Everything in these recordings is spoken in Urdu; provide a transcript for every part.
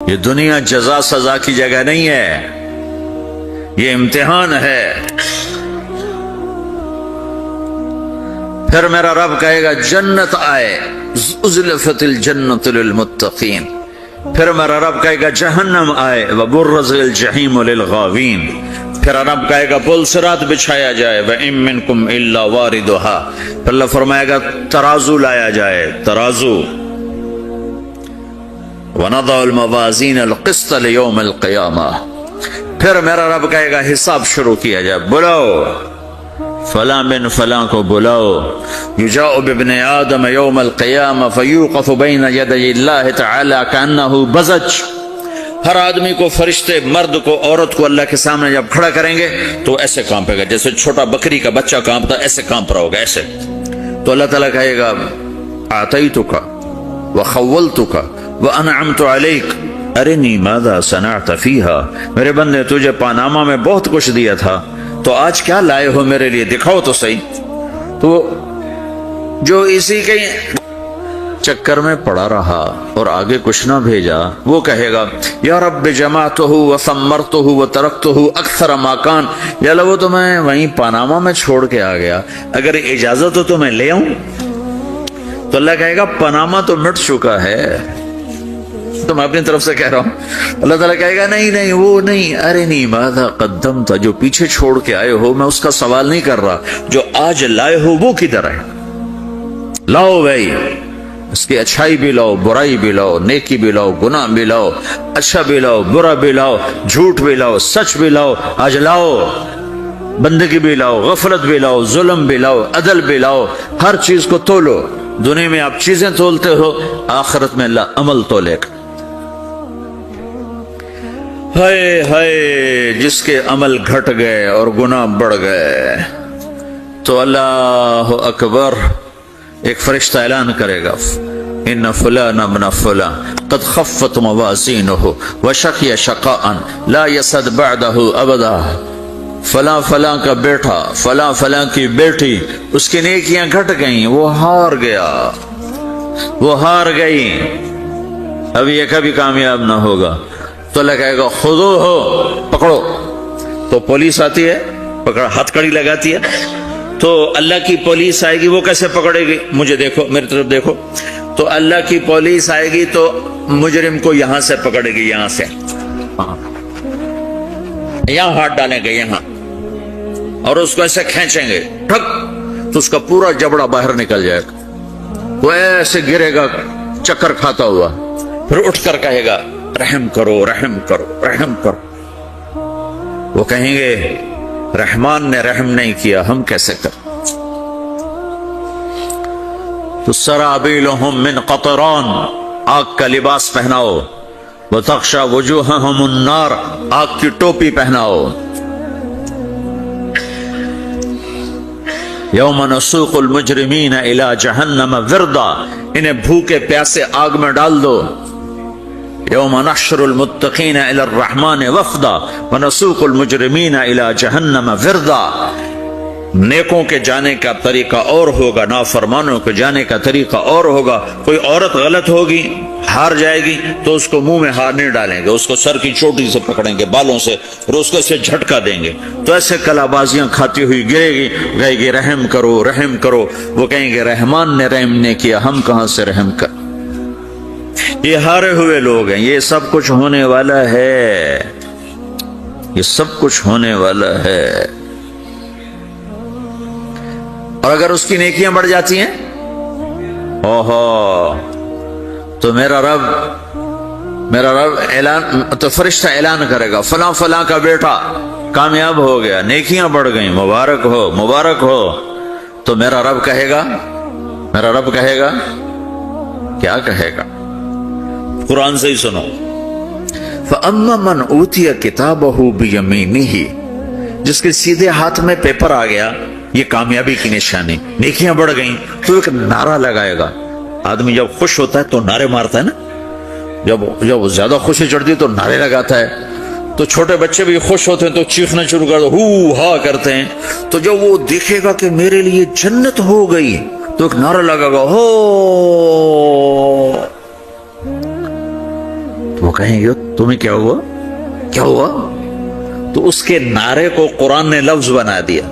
یہ دنیا جزا سزا کی جگہ نہیں ہے، یہ امتحان ہے۔ پھر میرا رب کہے گا جنت آئے، ازلفت الجنت للمتقین۔ پھر میرا رب کہے گا جہنم آئے، وبرز الجحیم للغاوین۔ پھر رب کہے گا پل صراط بچھایا جائے، وَإِن مِّنكُمْ إِلَّا وَارِدُهَا۔ پھر اللہ فرمائے گا ترازو لایا جائے، ترازو۔ وَنَضَعُ الْمَوَازِينَ الْقِسْطَ لِيَوْمِ الْقِيَامَةِ۔ پھر میرا رب کہے گا حساب شروع کیا جائے، بلاؤ فلاں بن فلاں کو بلاؤ۔ یجاء بابن آدم یوم القیامہ فیوقف بین یدی اللہ تعالی کأنہ بزج۔ ہر آدمی کو، فرشتے، مرد کو، عورت کو اللہ کے سامنے جب کھڑا کریں گے تو ایسے کانپے گا جیسے چھوٹا بکری کا بچہ کانپتا، ایسے کانپ رہا ہوگا ایسے۔ تو اللہ تعالیٰ کہے گا اعطیتک وخولتک وانعمت علیک ارنی ماذا صنعت فیہا۔ میرے بندے تجھے پاناما میں بہت کچھ دیا تھا، تو آج کیا لائے ہو میرے لیے، دکھاؤ تو صحیح۔ تو جو اسی کے چکر میں پڑا رہا اور آگے کچھ نہ بھیجا، وہ کہے گا یا رب جمعتہ وثمرتہ وترکتہ اکثر ما کان۔ یا اللہ وہ تو میں وہیں پاناما میں چھوڑ کے آ گیا، اگر اجازت ہو تو میں لے آؤں۔ تو اللہ کہے گا پاناما تو مٹ چکا ہے، تو میں اپنی طرف سے کہہ رہا ہوں۔ اللہ تعالیٰ کہے گا نہیں نہیں وہ نہیں، ارنی ماذا قدمت، جو پیچھے چھوڑ کے آئے ہو میں اس کا سوال نہیں کر رہا، جو آج لائے ہو وہ کدھر ہے، لاؤ بھائی، اس کی اچھائی بھی لاؤ، برائی بھی لاؤ، نیکی بھی لاؤ، گناہ بھی لاؤ، اچھا بھی لاؤ، برا بھی لاؤ، جھوٹ بھی لاؤ، سچ بھی لاؤ، آج لاؤ، بندگی بھی لاؤ، غفلت بھی لاؤ، ظلم بھی لاؤ، عدل بھی لاؤ، ہر چیز کو تولو۔ دنیا میں آپ چیزیں تولتے ہو، آخرت میں اللہ عمل تولے گا۔ ہائے ہائے جس کے عمل گھٹ گئے اور گناہ بڑھ گئے، تو اللہ اکبر، ایک فرشتہ اعلان کرے گا ان فلان ابن فلان قد خفت موازینہ وشقی شقاء لا یسد بعدہ ابدا۔ فلاں فلاں کا بیٹا، فلاں فلاں کی بیٹی، اس کی نیکیاں گھٹ گئیں، وہ ہار گیا، وہ ہار گئی، اب یہ کبھی کامیاب نہ ہوگا۔ تو اللہ کہے گا خودو ہو، پکڑو۔ تو پولیس آتی ہے، پکڑا، ہتھ کڑی لگاتی ہے، تو اللہ کی پولیس آئے گی، وہ کیسے پکڑے گی؟ مجھے دیکھو، میری طرف دیکھو۔ تو اللہ کی پولیس آئے گی تو مجرم کو یہاں سے پکڑے گی، یہاں سے، یہاں ہاتھ ڈالیں گے یہاں، اور اس کو ایسے کھینچیں گے، ٹھک، تو اس کا پورا جبڑا باہر نکل جائے گا، وہ ایسے گرے گا چکر کھاتا ہوا، پھر اٹھ کر کہے گا رحم کرو، رحم کرو، رحم کرو۔ وہ کہیں گے رحمان نے رحم نہیں کیا، ہم کیسے کریں؟ تو سرابیلہم من قطران، آگ کا لباس پہناؤ، وتغشی وجوہہم النار، آگ کی ٹوپی پہناؤ۔ یوم نسوق المجرمین الی جہنم وردا، انہیں بھوکے پیاسے آگ میں ڈال دو۔ یوم نحشر المتقین الی الرحمن وفدا ونسوق المجرمین الی جہنم وردا۔ نیکوں کے جانے کا طریقہ اور ہوگا، نافرمانوں کے جانے کا طریقہ اور ہوگا۔ کوئی عورت غلط ہوگی، ہار جائے گی، تو اس کو منہ میں ہار نہیں ڈالیں گے، اس کو سر کی چوٹی سے پکڑیں گے، بالوں سے، اور اس کو اسے جھٹکا دیں گے، تو ایسے کلا بازیاں کھاتی ہوئی گرے گی، کہے گی رحم کرو، رحم کرو۔ وہ کہیں گے رحمان نے رحم نہیں کیا، ہم کہاں سے رحم کر۔ یہ ہارے ہوئے لوگ ہیں، یہ سب کچھ ہونے والا ہے، یہ سب کچھ ہونے والا ہے۔ اور اگر اس کی نیکیاں بڑھ جاتی ہیں، اوہو، تو میرا رب اعلان، تو فرشتہ اعلان کرے گا فلاں فلاں کا بیٹا کامیاب ہو گیا، نیکیاں بڑھ گئیں، مبارک ہو، مبارک ہو۔ تو میرا رب کہے گا کیا کہے گا؟ قرآن سے ہی سنو۔ فَأَمَّا مَنْ أُوتِيَ كِتَابَهُ بِيَمِينِهِ، جس کے سیدھے ہاتھ میں پیپر آ گیا، یہ کامیابی کی نشانی، نیکیاں بڑھ گئیں، تو ایک نعرہ لگائے گا۔ آدمی جب خوش ہوتا ہے تو نعرے مارتا ہے نا، جب زیادہ خوشی چڑھتی ہے تو نعرے لگاتا ہے۔ تو چھوٹے بچے بھی خوش ہوتے ہیں تو چیخنا شروع کر دو، ہو ہا کرتے ہیں۔ تو جب وہ دیکھے گا کہ میرے لیے جنت ہو گئی، تو ایک نعرہ لگے گا، ہو، تو وہ کہیں گے تمہیں کیا ہوا کیا ہوا؟ تو اس کے نعرے کو قرآن نے لفظ بنا دیا،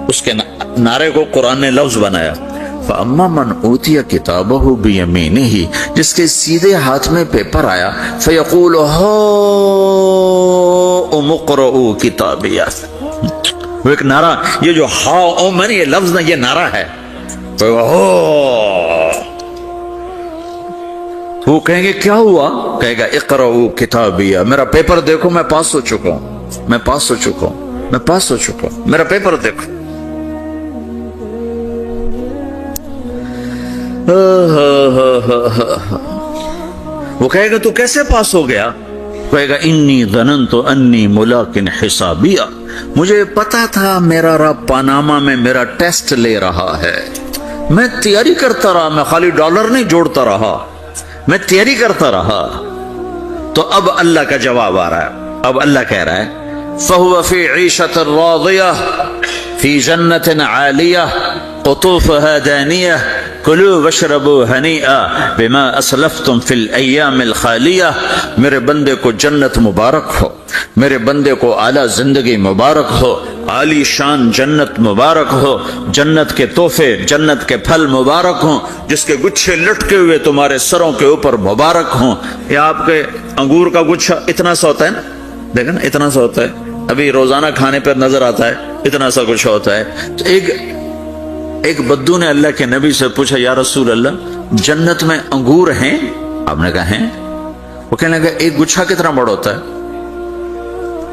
اس کے نعرے کو قرآن نے لفظ بنایا، فَأَمَّا مَنْ أُوتِيَ كِتَابَهُ بِيَمِينِهِ، جس کے سیدھے ہاتھ میں پیپر آیا، فَيَقُولُ هَاؤْمُ اقْرَءُوا کِتَابِیَهْ، وہ ایک نعرہ، یہ جو ہاؤم ہے یہ لفظ نہ، یہ نعرہ ہے، وہ کہیں گے کیا ہوا؟ کہے گا اقرؤوا کتابیہ، میرا پیپر دیکھو، میں پاس ہو چکا ہوں، میں پاس ہو چکا ہوں، میں پاس ہو چکا ہوں، میرا پیپر دیکھو۔ وہ کہے گا تو کیسے پاس ہو گیا؟ کہے گا انی ظننت انی ملاق حسابیہ، مجھے پتا تھا میرا رب پاناما میں میرا ٹیسٹ لے رہا ہے، میں تیاری کرتا رہا، میں خالی ڈالر نہیں جوڑتا رہا، میں تیاری کرتا رہا۔ تو اب اللہ کا جواب آ رہا ہے، اب اللہ کہہ رہا ہے فَهُوَ فِي عِيشَةٍ رَاضِيَةٍ فِي جَنَّةٍ عَالِيَةٍ قُطُوفُهَا دَانِيَةٌ كُلُوا وَاشْرَبُوا هَنِيئًا بِمَا أَسْلَفْتُمْ فِي الْأَيَّامِ الْخَالِيَةِ، میرے بندے کو جنت مبارک ہو، میرے بندے کو اعلیٰ زندگی مبارک ہو، عالی شان جنت مبارک ہو، جنت کے تحفے، جنت کے پھل مبارک ہوں، جس کے گچھے لٹکے ہوئے تمہارے سروں کے اوپر مبارک ہوں۔ یہ آپ کے انگور کا گچھا اتنا سا ہوتا ہے نا، دیکھیں نا اتنا سا ہوتا ہے، ابھی روزانہ کھانے پر نظر آتا ہے، اتنا سا کچھ ہوتا ہے۔ تو ایک بدو نے اللہ کے نبی سے پوچھا یا رسول اللہ جنت میں انگور ہیں؟ آپ نے کہا ہیں۔ وہ کہنے لگا ایک گچھا کتنا بڑا ہوتا ہے؟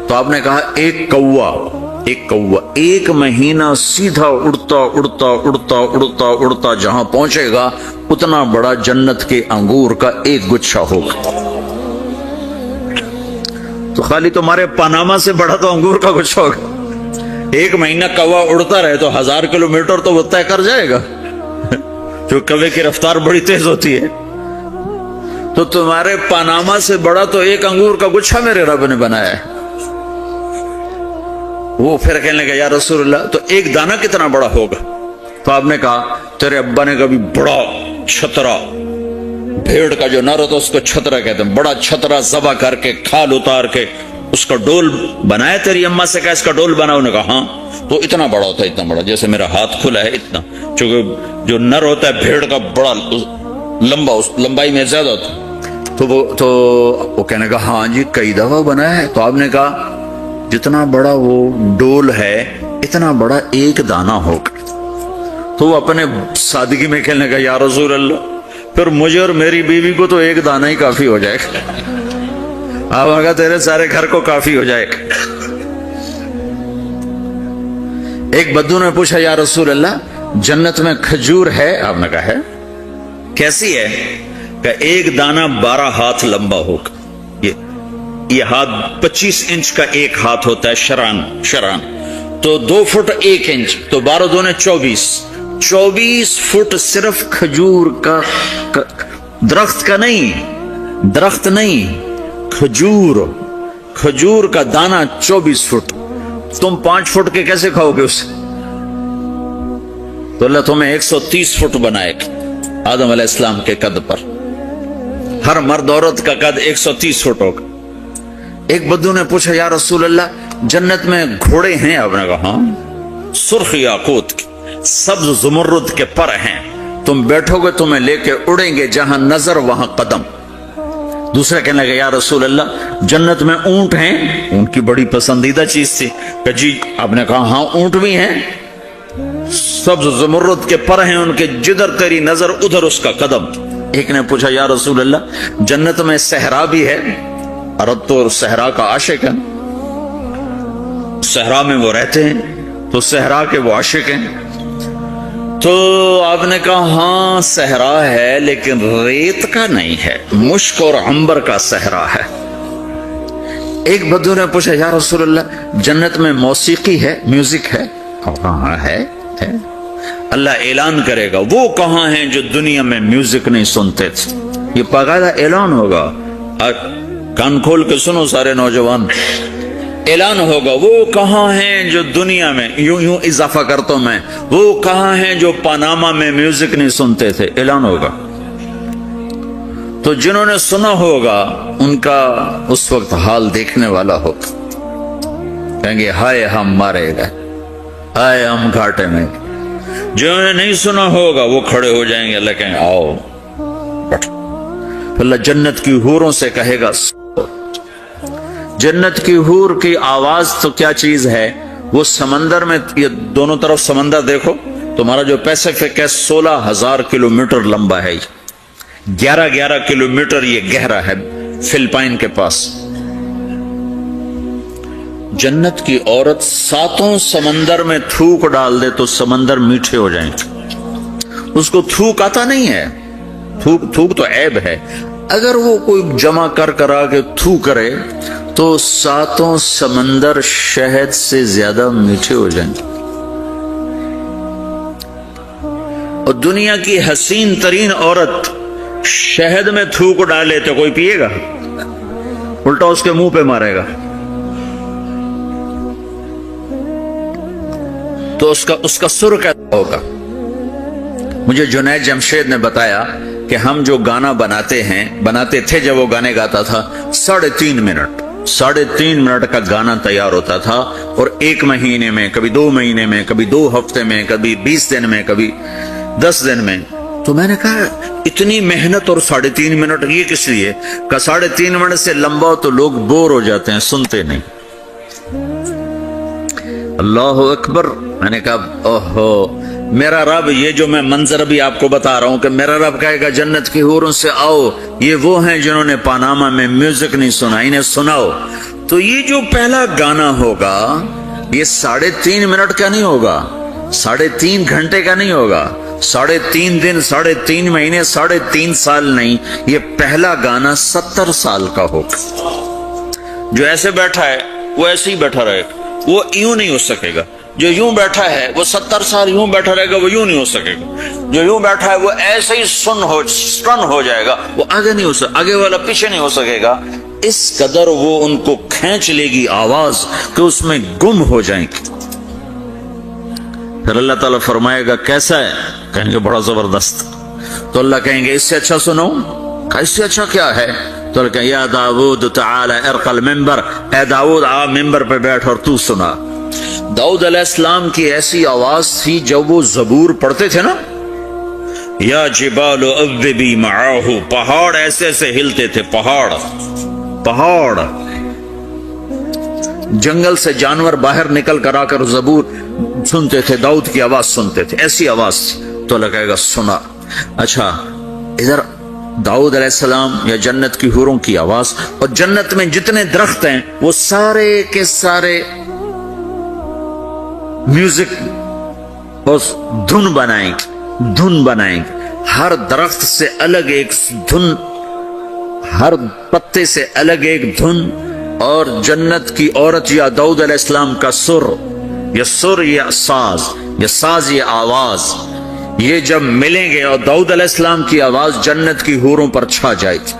تو آپ نے کہا ایک کوا ایک مہینہ سیدھا اڑتا اڑتا اڑتا اڑتا اڑتا جہاں پہنچے گا اتنا بڑا جنت کے انگور کا ایک گچھا ہوگا۔ تو خالی تمہارے پاناما سے بڑا تو انگور کا گچھا ہوگا۔ ایک مہینہ کوا اڑتا رہے تو 1000 کلومیٹر تو وہ طے کر جائے گا، جو کوے کی رفتار بڑی تیز ہوتی ہے۔ تو تمہارے پاناما سے بڑا تو ایک انگور کا گچھا میرے رب نے بنایا ہے۔ وہ پھر کہنے لگا یا رسول اللہ تو ایک دانہ کتنا بڑا ہوگا؟ تو آپ نے کہا تیرے ابا نے کبھی بڑا چھترا، بھیڑ کا جو نر ہوتا اس کو چھترا کہتے ہیں، بڑا چھترا ذبح کر کے کھال اتار کے اس کا ڈول بنایا؟ تیری اما سے کہا اس کا ڈول بناؤ؟ نے کہا ہاں۔ تو اتنا بڑا ہوتا ہے، اتنا بڑا جیسے میرا ہاتھ کھلا ہے اتنا، چونکہ جو نر ہوتا ہے بھیڑ کا بڑا لمبا، اس لمبائی میں زیادہ ہوتا ہے۔ تو وہ کہنے کا ہاں جی کئی دفعہ بنایا ہے۔ تو آپ نے کہا جتنا بڑا وہ ڈول ہے اتنا بڑا ایک دانہ ہوگا۔ تو وہ اپنے سادگی میں کہنے کا یا رسول اللہ پھر مجھے اور میری بیوی کو تو ایک دانہ ہی کافی ہو جائے گا، آپ آگا تیرے سارے گھر کو کافی ہو جائے گا۔ ایک بدو نے پوچھا یا رسول اللہ جنت میں کھجور ہے؟ آپ نے کہا ہے۔ کیسی ہے؟ کہ ایک دانہ 12 ہاتھ لمبا ہوگا، یہ ہاتھ 25 انچ کا ایک ہاتھ ہوتا ہے، شران تو 2 فٹ 1 انچ، تو 12 دونے 24 فٹ صرف کھجور کا، درخت کا نہیں، درخت نہیں، کھجور کا دانہ 24 فٹ۔ تم 5 فٹ کے کیسے کھاؤ گے اسے؟ تو اللہ تمہیں 130 فٹ بنائے گا آدم علیہ السلام کے قد پر، ہر مرد عورت کا قد 130 فٹ ہوگا۔ ایک بدو نے پوچھا یا رسول اللہ جنت میں گھوڑے ہیں؟ آپ نے کہا ہاں، سرخ یاقوت کے، سبز زمرد کے پر ہیں، تم بیٹھو گے تمہیں لے کے اڑیں گے، جہاں نظر وہاں قدم۔ دوسرا کہنے لگا یا رسول اللہ جنت میں اونٹ ہیں؟ اونٹ کی بڑی پسندیدہ چیز تھی کہ جی۔ آپ نے کہا ہاں اونٹ بھی ہیں، سبز زمرد کے پر ہیں ان کے، جدھر تیری نظر ادھر اس کا قدم۔ ایک نے پوچھا یا رسول اللہ جنت میں صحرا بھی ہے؟ عرب تو صحرا کا عاشق ہے، صحرا میں وہ رہتے ہیں تو صحرا کے وہ عاشق ہیں۔ تو آپ نے کہا ہاں صحرا ہے لیکن ریت کا نہیں ہے، مشک اور عنبر کا صحرا ہے۔ ایک بدو نے پوچھا یا رسول اللہ جنت میں موسیقی ہے، میوزک ہے؟ کہاں ہے؟ اللہ اعلان کرے گا وہ کہاں ہیں جو دنیا میں میوزک نہیں سنتے تھے، یہ باقاعدہ اعلان ہوگا، کان کھول کے سنو سارے نوجوان، اعلان ہوگا وہ کہاں ہیں جو دنیا میں، یوں اضافہ کرتا ہوں میں، وہ کہاں ہیں جو پاناما میں میوزک نہیں سنتے تھے، اعلان ہوگا۔ تو جنہوں نے سنا ہوگا ان کا اس وقت حال دیکھنے والا ہوگا، کہیں گے ہائے ہم مارے گئے، ہائے ہم گھاٹے میں۔ جنہوں نے نہیں سنا ہوگا وہ کھڑے ہو جائیں گے، اللہ کہیں گے آؤ بیٹھو۔ اللہ جنت کی حوروں سے کہے گا، جنت کی حور کی آواز تو کیا چیز ہے، وہ سمندر میں، یہ دونوں طرف سمندر دیکھو، تمہارا جو پیسیفک ہے 16,000 کلومیٹر لمبا ہے، 11 کلومیٹر یہ گہرا ہے فلپائن کے پاس۔ جنت کی عورت 7 سمندر میں تھوک ڈال دے تو سمندر میٹھے ہو جائیں گے۔ اس کو تھوک آتا نہیں ہے، تھوک تو عیب ہے، اگر وہ کوئی جمع کر کرا کے تھو کرے تو 7 سمندر شہد سے زیادہ میٹھے ہو جائیں گے۔ اور دنیا کی حسین ترین عورت شہد میں تھوک ڈالے تو کوئی پیے گا؟ الٹا اس کے منہ پہ مارے گا۔ تو اس کا سر کیسا ہوگا؟ مجھے جنید جمشید نے بتایا کہ ہم جو گانا بناتے تھے جب وہ گانے گاتا تھا، 3.5 منٹ کا گانا تیار ہوتا تھا، اور 1 مہینے میں، کبھی 2 مہینے میں، کبھی 2 ہفتے میں، کبھی 20 دن میں، کبھی 10 دن میں۔ تو میں نے کہا اتنی محنت اور 3.5 منٹ یہ کس لیے؟ کہ 3.5 منٹ سے لمبا تو لوگ بور ہو جاتے ہیں، سنتے نہیں۔ اللہ اکبر۔ میں نے کہا اوہو، میرا رب، یہ جو میں منظر بھی آپ کو بتا رہا ہوں کہ میرا رب کہے گا جنت کی حوروں سے آؤ، یہ وہ ہیں جنہوں نے پاناما میں میوزک نہیں سنا، انہیں سناؤ۔ تو یہ جو پہلا گانا ہوگا یہ 3.5 منٹ کا نہیں ہوگا، 3.5 گھنٹے کا نہیں ہوگا، 3.5 دن، 3.5 مہینے، 3.5 سال نہیں، یہ پہلا گانا 70 سال کا ہوگا۔ جو ایسے بیٹھا ہے وہ ایسے ہی بیٹھا رہے گا، وہ یوں نہیں ہو سکے گا۔ جو یوں بیٹھا ہے وہ 70 سال یوں بیٹھا رہے گا، وہ یوں نہیں ہو سکے گا۔ جو یوں بیٹھا ہے وہ ایسے ہی سٹن ہو جائے گا، وہ آگے نہیں ہو سکے، آگے والا پیچھے نہیں ہو سکے گا۔ اس قدر وہ ان کو کھینچ لے گی آواز کہ اس میں گم ہو جائیں گے۔ پھر اللہ تعالیٰ فرمائے گا کیسا ہے؟ کہیں گے بڑا زبردست۔ تو اللہ کہیں گے اس سے اچھا سنو۔ اس سے اچھا کیا ہے؟ تو اللہ کہیں یا داؤد تعالی ارقى المنبر، اے داؤد آ ممبر پہ بیٹھ اور تو سنا۔ داؤد علیہ السلام کی ایسی آواز تھی جب وہ زبور پڑھتے تھے نا، یا جبال اوبی معاہ، پہاڑ ایسے ایسے ہلتے تھے، پہاڑ جنگل سے جانور باہر نکل کر آ کر زبور سنتے تھے، داؤد کی آواز سنتے تھے، ایسی آواز تھی۔ تو اللہ کہے گا سنا۔ اچھا، ادھر داؤد علیہ السلام یا جنت کی حوروں کی آواز، اور جنت میں جتنے درخت ہیں وہ سارے کے سارے میوزک اور دھن بنائیں گے، ہر درخت سے الگ ایک دھن، ہر پتے سے الگ ایک دھن، اور جنت کی عورت یا داؤد علیہ السلام کا سر یا ساز یہ آواز، یہ جب ملیں گے اور داؤد علیہ السلام کی آواز جنت کی حوروں پر چھا جائے گی،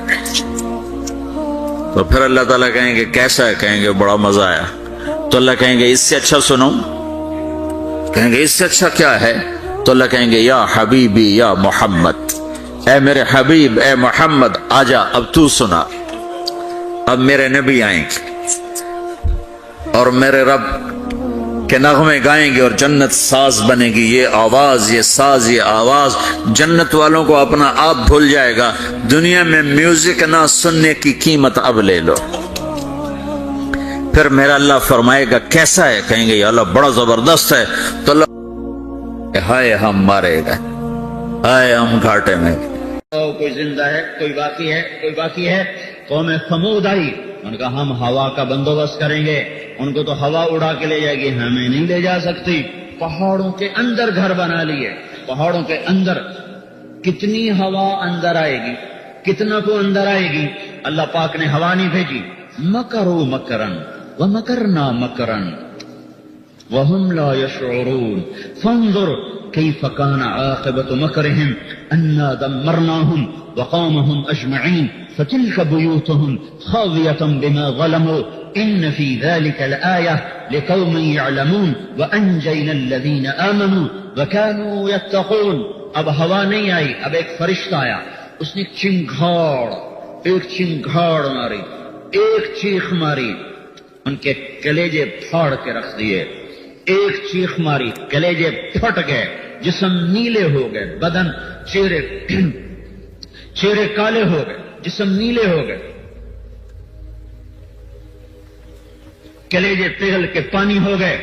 تو پھر اللہ تعالیٰ کہیں گے کیسا ہے؟ کہیں گے بڑا مزہ آیا۔ تو اللہ کہیں گے اس سے اچھا سنو۔ کہیں گے اس سے اچھا کیا ہے؟ تو اللہ کہیں گے یا حبیبی یا محمد، اے میرے حبیب، اے محمد آجا، اب تو سنا۔ اب میرے نبی آئیں گے اور میرے رب کے نغمے گائیں گے، اور جنت ساز بنے گی۔ یہ آواز، یہ ساز، یہ آواز جنت والوں کو اپنا آپ بھول جائے گا۔ دنیا میں میوزک نہ سننے کی قیمت اب لے لو۔ پھر میرا اللہ فرمائے گا کیسا ہے؟ کہیں گے یا اللہ بڑا زبردست ہے۔ تو اللہ ہائے ہم مارے گئے، ہائے ہم گھاٹے میں۔ کوئی زندہ ہے، کوئی باقی ہے۔ قوم ثمود آئی، ان کا ہم ہوا کا بندوبست کریں گے، ان کو تو ہوا اڑا کے لے جائے گی، ہمیں نہیں لے جا سکتی۔ پہاڑوں کے اندر گھر بنا لیے، پہاڑوں کے اندر کتنی ہوا اندر آئے گی، کتنا کو اندر آئے گی۔ اللہ پاک نے ہوا نہیں بھیجی۔ مکروا مکرن ومکرنا مکرن وهم لا يشعرون فانظر كيف كان عاقبة مكرهم أنا دمرناهم وقومهم أجمعين فتلك بيوتهم خاوية بما ظلموا إن في ذلك لآية لقوم يعلمون وأنجينا الذين آمنوا وكانوا يتقون۔ اب ہوا نہیں آئی، اب ایک فرشتہ آیا، اس نے ایک چنگھاڑ ماری، ایک چیخ ماری، ان کے کلیجے پھاڑ کے رکھ دیے۔ ایک چیخ ماری، کلیجے پھٹ گئے، جسم نیلے ہو گئے، بدن چہرے کالے ہو گئے، جسم نیلے ہو گئے، کلیجے پگھل کے پانی ہو گئے۔